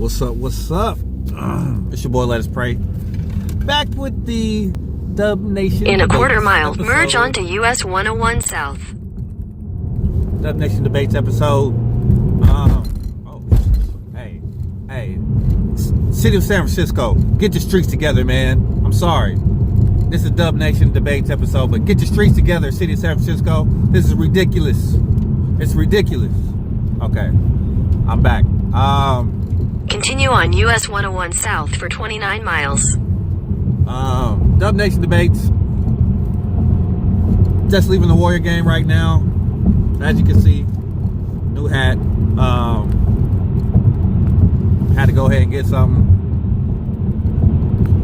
What's up? What's up? It's your boy, Let Us Pray. Back with the Dubnation. In a quarter mile, merge onto US 101 South. Dubnation Debates episode. Hey, City of San Francisco, get your streets together, man. I'm sorry. This is Dubnation Debates episode, but get your streets together, City of San Francisco. This is ridiculous. It's ridiculous. Okay, I'm back. Continue on US 101 South for 29 miles. Dubnation Debates. Just leaving the Warrior game right now. As you can see, new hat. Had to go ahead and get something.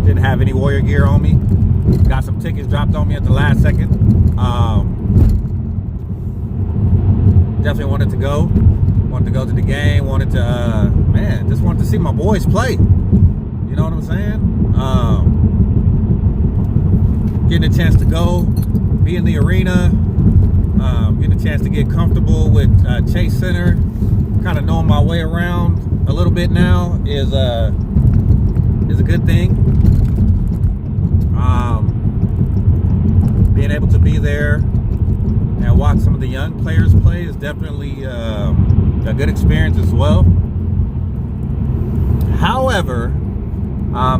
Didn't have any Warrior gear on me. Got some tickets dropped on me at the last second. Definitely wanted to go. Wanted to go to the game. Wanted to, just wanted to see my boys play. You know what I'm saying? Getting a chance to go, be in the arena, getting a chance to get comfortable with Chase Center, kind of knowing my way around a little bit now is a good thing. Being able to be there and watch some of the young players play is definitely a good experience as well. However,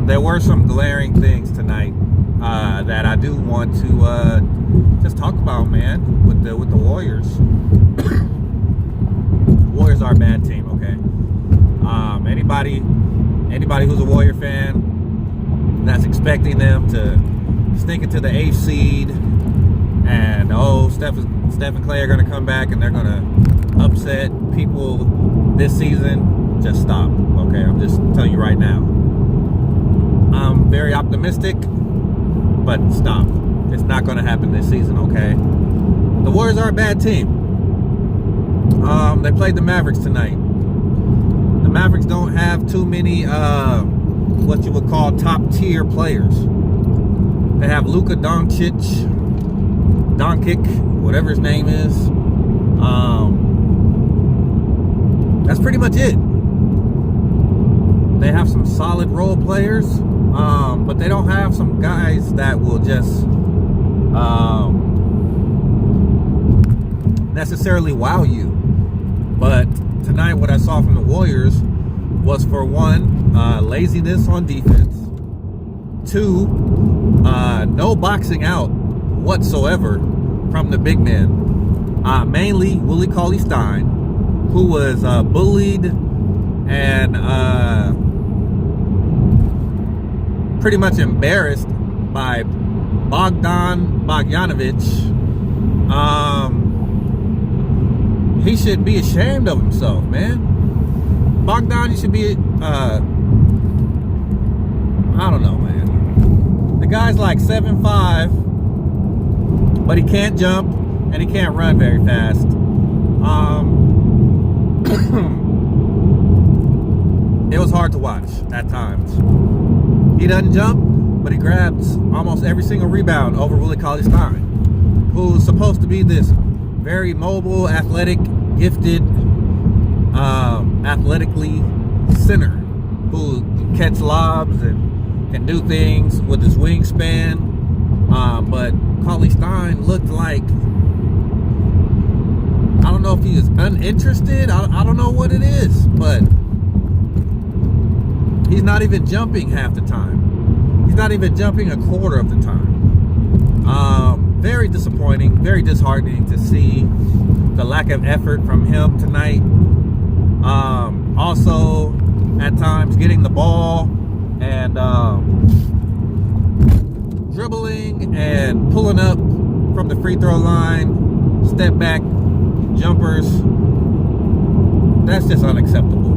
there were some glaring things tonight that I do want to just talk about, man, with the Warriors. Warriors are a bad team, okay? Anybody who's a Warrior fan that's expecting them to sneak into the 8th seed and Steph and Clay are going to come back and they're going to upset people this season, just stop, okay? I'm just telling you right now. I'm very optimistic, but stop. It's not going to happen this season, okay? The Warriors are a bad team. They played the Mavericks tonight. The Mavericks don't have too many what you would call top tier players. They have Luka Doncic, whatever his name is. That's pretty much it. They have some solid role players, but they don't have some guys that will just necessarily wow you. But tonight, what I saw from the Warriors was, for one, laziness on defense. Two, no boxing out whatsoever from the big men. Mainly Willie STEIN, who was bullied and pretty much embarrassed by Bogdanovic. He should be ashamed of himself, man. Bogdan, you should be, I don't know, man. The guy's like 7'5", but he can't jump and he can't run very fast. It was hard to watch at times. He doesn't jump, but he grabs almost every single rebound over Willie STEIN, who's supposed to be this very mobile, athletic, gifted, athletically center who can catch lobs and can do things with his wingspan. But Cauley Stein looked like, I don't know if he is uninterested. I don't know what it is, but he's not even jumping half the time. He's not even jumping a quarter of the time. Very disappointing, very disheartening to see the lack of effort from him tonight. Also, at times, getting the ball and dribbling and pulling up from the free throw line, step back jumpers. That's just unacceptable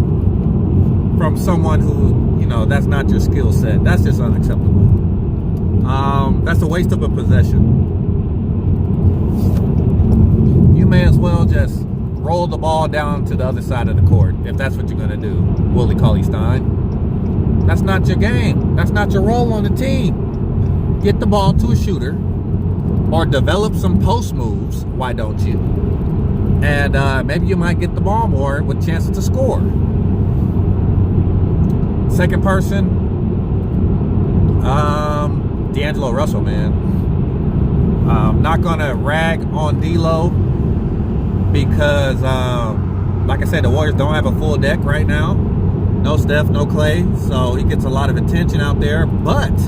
from someone who, that's not your skill set. That's just unacceptable. That's a waste of a possession. You may as well just roll the ball down to the other side of the court if that's what you're going to do, Willie STEIN. That's not your game. That's not your role on the team. Get the ball to a shooter or develop some post moves. Why don't you? And maybe you might get the ball more with chances to score. second person, D'Angelo Russell, man. I'm not gonna rag on D'Lo because, like I said, the Warriors don't have a full deck right now. No Steph, no Clay, so he gets a lot of attention out there. But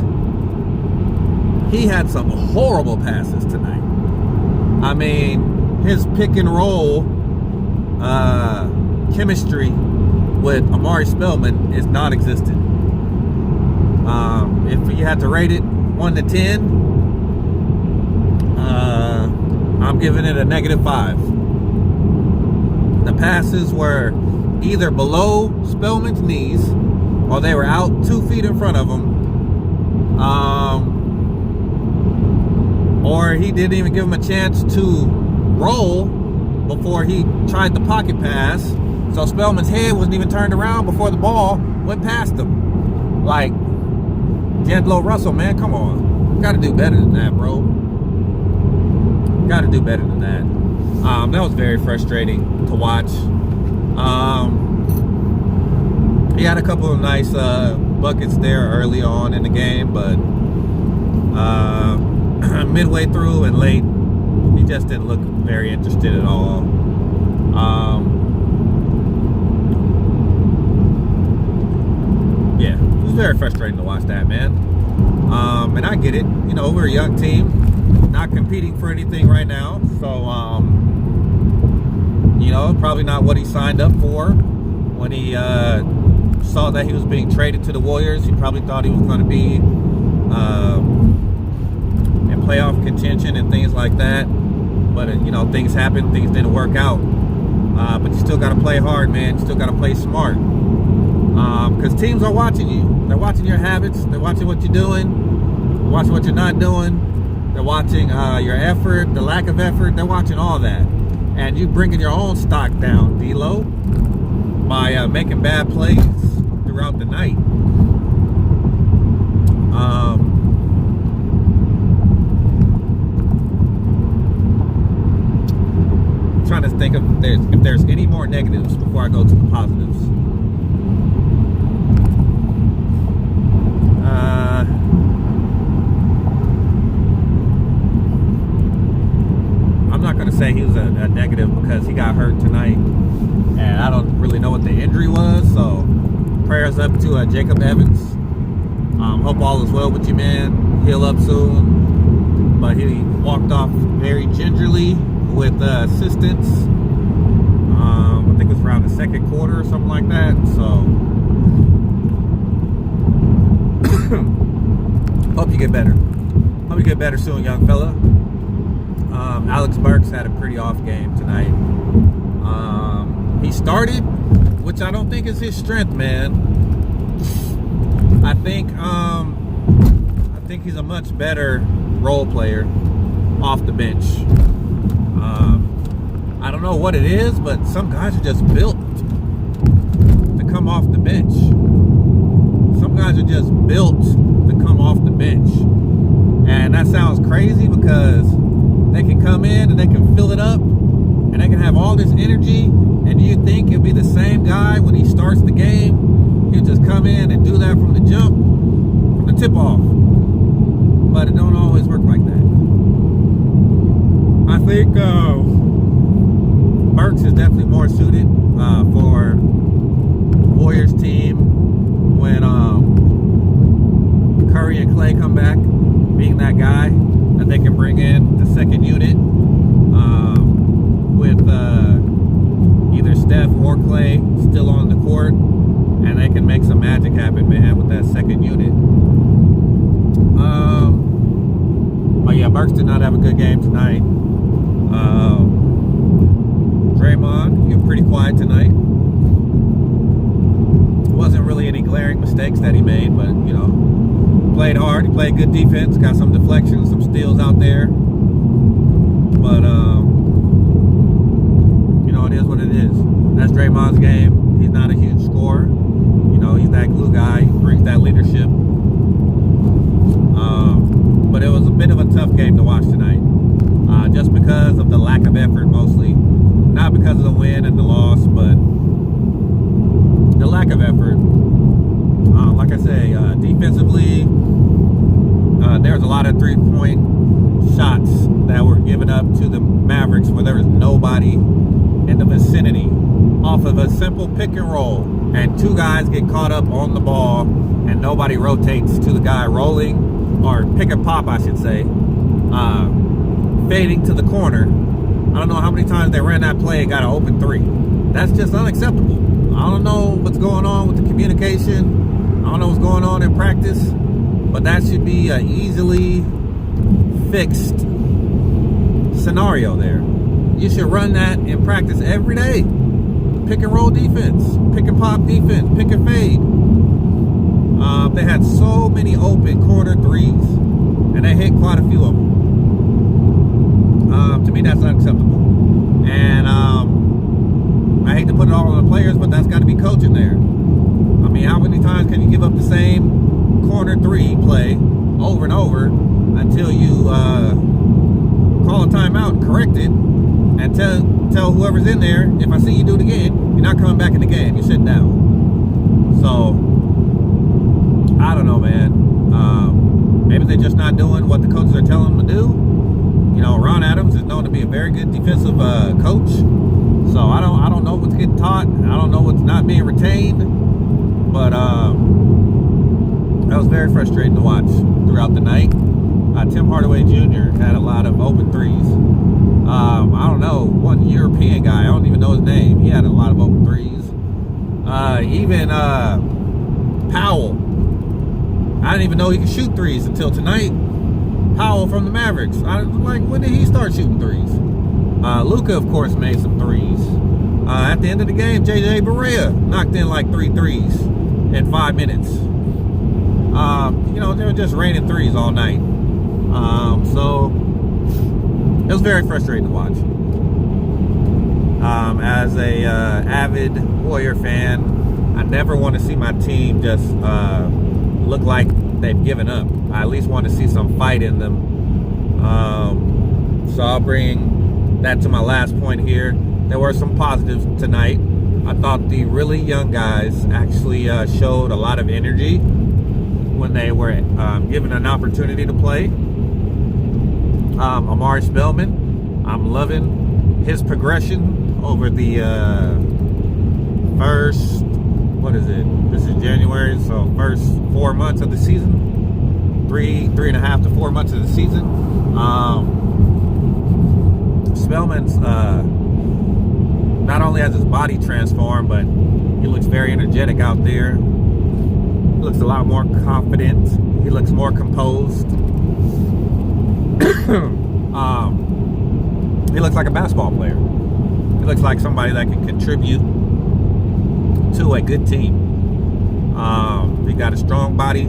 he had some horrible passes tonight. I mean, his pick and roll chemistry with OMARI Spellman is non-existent. If you had to rate it 1 to 10, I'm giving it a -5. The passes were either below Spellman's knees or they were out 2 feet in front of him. Or he didn't even give him a chance to roll before he tried the pocket pass. So Spellman's head wasn't even turned around before the ball went past him. Like, D'Angelo Russell, man, come on. Gotta do better than that, bro. Gotta do better than that. That was very frustrating to watch. He had a couple of nice buckets there early on in the game, but midway through and late, he just didn't look very interested at all. Yeah, it was very frustrating to watch that, man. And I get it. You know, we're a young team, not competing for anything right now. So, you know, probably not what he signed up for when he saw that he was being traded to the Warriors. He probably thought he was going to be in playoff contention and things like that. But, you know, things happened. Things didn't work out. But you still got to play hard, man. You still got to play smart. Because teams are watching you. They're watching your habits. They're watching what you're doing. They're watching what you're not doing. They're watching your effort, the lack of effort. They're watching all that. And you bringing your own stock down, D'Lo, by making bad plays throughout the night. I'm trying to think if there's any more negatives before I go to the positives. I'm not going to say he was a negative because he got hurt tonight, and I don't really know what the injury was. So prayers up to Jacob Evans. Hope all is well with you, man. Heal up soon. But he walked off very gingerly with assistance. I think it was around the second quarter or something like that. So hope you get better. Hope you get better soon, young fella. Alex Burks had a pretty off game tonight. He started, which I don't think is his strength, man. I think he's a much better role player off the bench. I don't know what it is, but some guys are just built to come off the bench. Some guys are just built to come off the bench. And that sounds crazy because they can come in and they can fill it up and they can have all this energy, and you think it'll be the same guy when he starts the game. He'll just come in and do that from the jump, from the tip off. But it don't always work like that. I think Burks is definitely more suited for Warriors team when Curry and Clay come back, being that guy that they can bring in the second unit with either Steph or Clay still on the court, and they can make some magic happen, man, with that second unit. But yeah, Burks did not have a good game tonight. Draymond, you're pretty quiet tonight. Wasn't really any glaring mistakes that he made, but, you know, played hard. He played good defense, got some deflections, some steals out there. But, you know, it is what it is. That's Draymond's game. He's not a huge scorer. You know, he's that glue guy. He brings that leadership. But it was a bit of a tough game to watch tonight. Just because of the lack of effort, mostly. Not because of the win and the loss, but the lack of effort. like I say, defensively, there's a lot of three-point shots that were given up to the Mavericks where there was nobody in the vicinity off of a simple pick and roll, and two guys get caught up on the ball and nobody rotates to the guy rolling, or pick and pop I should say, fading to the corner. I don't know how many times they ran that play and got an open three. That's just unacceptable. I don't know what's going on with the communication. I don't know what's going on in practice, but that should be an easily fixed scenario there. You should run that in practice every day. Pick and roll defense, pick and pop defense, pick and fade. They had so many open corner threes, and they hit quite a few of them. To me, that's unacceptable. And I hate to put it all on the players, but that's got to be coaching there. I mean, how many times can you give up the same corner three play over and over until you call a timeout and correct it, and tell whoever's in there, if I see you do it again, you're not coming back in the game, you're sitting down. So I don't know, man. Maybe they're just not doing what the coaches are telling them to do. You know, Ron Adams is known to be a very good defensive coach. So I don't know what's getting taught. I don't know what's not being retained. But that was very frustrating to watch throughout the night. Tim Hardaway Jr. had a lot of open threes. I don't know, one European guy, I don't even know his name, he had a lot of open threes. Even Powell, I didn't even know he could shoot threes until tonight. Powell from the Mavericks, I was like, when did he start shooting threes? Luka, of course, made some threes. At the end of the game, JJ Barea knocked in like 3 threes in 5 minutes. You know, they were just raining threes all night. So it was very frustrating to watch. As a avid Warrior fan, I never want to see my team just look like they've given up. I at least want to see some fight in them. So I'll bring that to my last point here. There were some positives tonight. I thought the really young guys actually showed a lot of energy when they were given an opportunity to play. OMARI Spellman, I'm loving his progression over the first, what is it? This is January, so first 4 months of the season. 3.5 to 4 months of the season. Spellman's not only has his body transformed, but he looks very energetic out there. He looks a lot more confident. He looks more composed. He looks like a basketball player. He looks like somebody that can contribute to a good team. He got a strong body.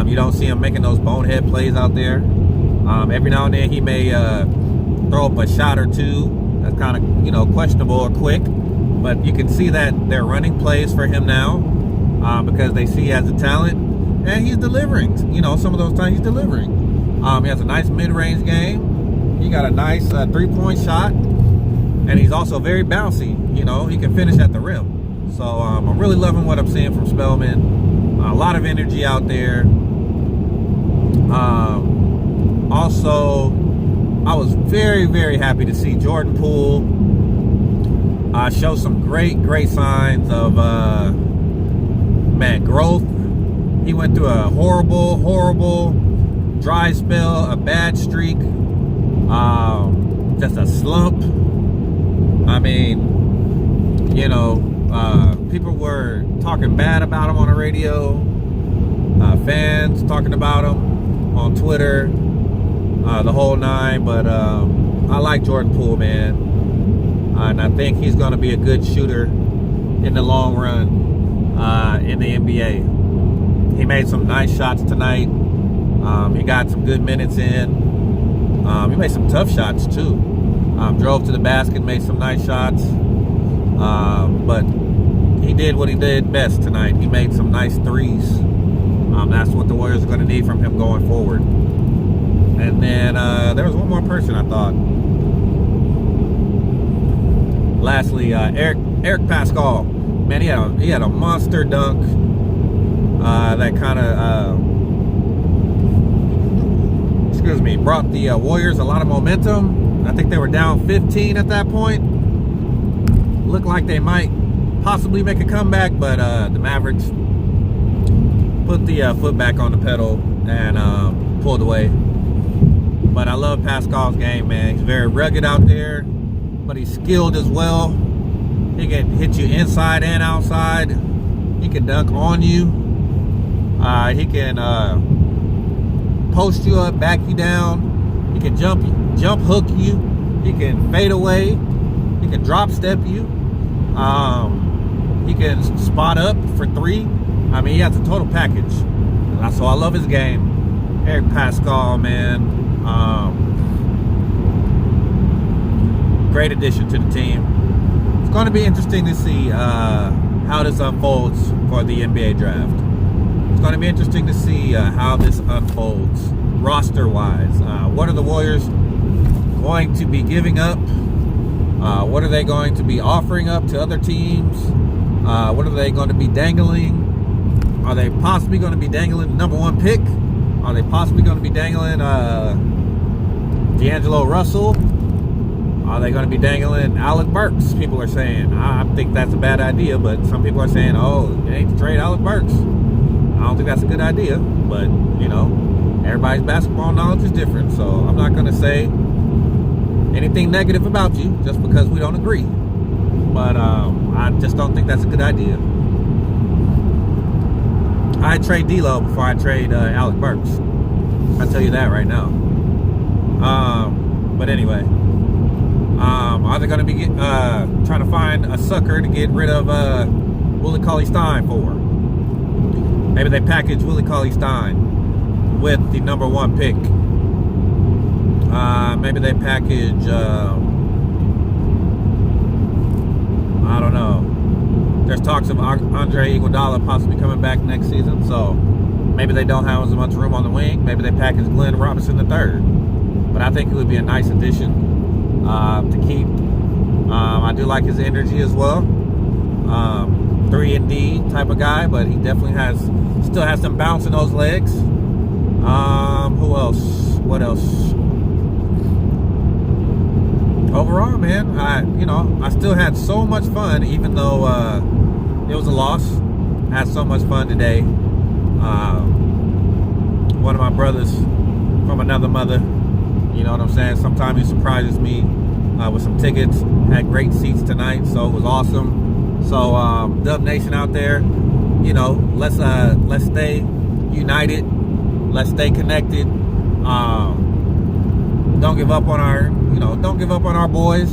You don't see him making those bonehead plays out there. Every now and then he may throw up a shot or two that's kind of, you know, questionable or quick, but you can see that they're running plays for him now because they see he has a talent, and he's delivering. You know, some of those times he's delivering. He has a nice mid-range game. He got a nice three-point shot, and he's also very bouncy. You know, he can finish at the rim. So I'm really loving what I'm seeing from Spellman. A lot of energy out there. Also, I was very, very happy to see Jordan Poole show some great signs of growth. He went through a horrible dry spell, a bad streak, just a slump. I mean, you know, people were talking bad about him on the radio, fans talking about him on Twitter, the whole nine. But I like Jordan Poole, man, and I think he's going to be a good shooter in the long run in the NBA. He made some nice shots tonight. He got some good minutes in. He made some tough shots too. Drove to the basket, made some nice shots. But he did what he did best tonight. He made some nice threes. That's what the Warriors are going to need from him going forward. And then there was one more person I thought. Lastly, Eric PASCHALL. Man, he had a monster dunk. that kind of, excuse me, brought the Warriors a lot of momentum. I think they were down 15 at that point. Looked like they might possibly make a comeback, but the Mavericks put the foot back on the pedal and pulled away. But I love Pascal's game, man. He's very rugged out there, but he's skilled as well. He can hit you inside and outside. He can dunk on you. He can post you up, back you down. He can jump hook you. He can fade away. He can drop step you. He can spot up for three. I mean, he has a total package. So I love his game. Eric Pascal, man. Great addition to the team. It's going to be interesting to see how this unfolds for the NBA draft. It's going to be interesting to see how this unfolds roster-wise. What are the Warriors going to be giving up? What are they going to be offering up to other teams? What are they going to be dangling? Are they possibly going to be dangling the number one pick? Are they possibly going to be dangling D'Angelo Russell? Are they going to be dangling ALEC BURKS? People are saying. I think that's a bad idea, but some people are saying, oh, they need to trade ALEC BURKS. I don't think that's a good idea, but, you know, everybody's basketball knowledge is different, so I'm not going to say anything negative about you just because we don't agree. But I just don't think that's a good idea. I'd trade D'Lo before I trade ALEC BURKS. I'll tell you that right now. But anyway, are they going to be trying to find a sucker to get rid of Willie Cauley-Stein for? Maybe they package Willie Cauley-Stein with the number one pick. Maybe they package, I don't know. There's talks of Andre Iguodala possibly coming back next season, so maybe they don't have as much room on the wing. Maybe they package Glenn Robinson III. But I think it would be a nice addition to keep. I do like his energy as well. 3-and-D type of guy, but he definitely still has some bounce in those legs. Who else? What else? Overall, man, I still had so much fun, even though it was a loss. I had so much fun today. One of my brothers from another mother, you know what I'm saying? Sometimes he surprises me with some tickets. Had great seats tonight, so it was awesome. So, Dubnation out there, you know, let's stay united. Let's stay connected. Don't give up on our boys.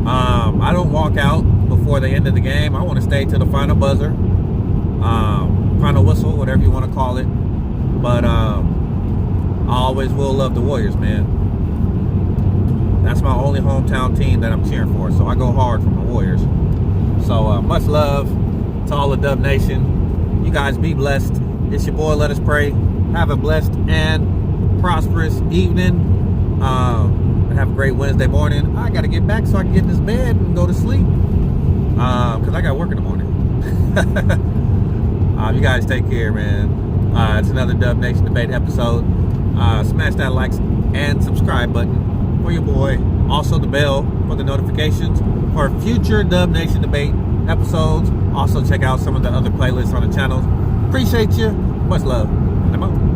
I don't walk out before the end of the game. I want to stay to the final buzzer, final whistle, whatever you want to call it. But I always will love the Warriors, man. That's my only hometown team that I'm cheering for, so I go hard for my Warriors. So much love to all of Dub Nation. You guys be blessed. It's your boy, Let Us Pray. Have a blessed and prosperous evening. Have a great Wednesday morning. I got to get back so I can get in this bed and go to sleep. Because I got work in the morning. You guys take care, man. It's another Dub Nation Debate episode. Smash that like and subscribe button for your boy. Also the bell for the notifications for future Dub Nation Debate episodes. Also check out some of the other playlists on the channel. Appreciate you. Much love. And I'm out.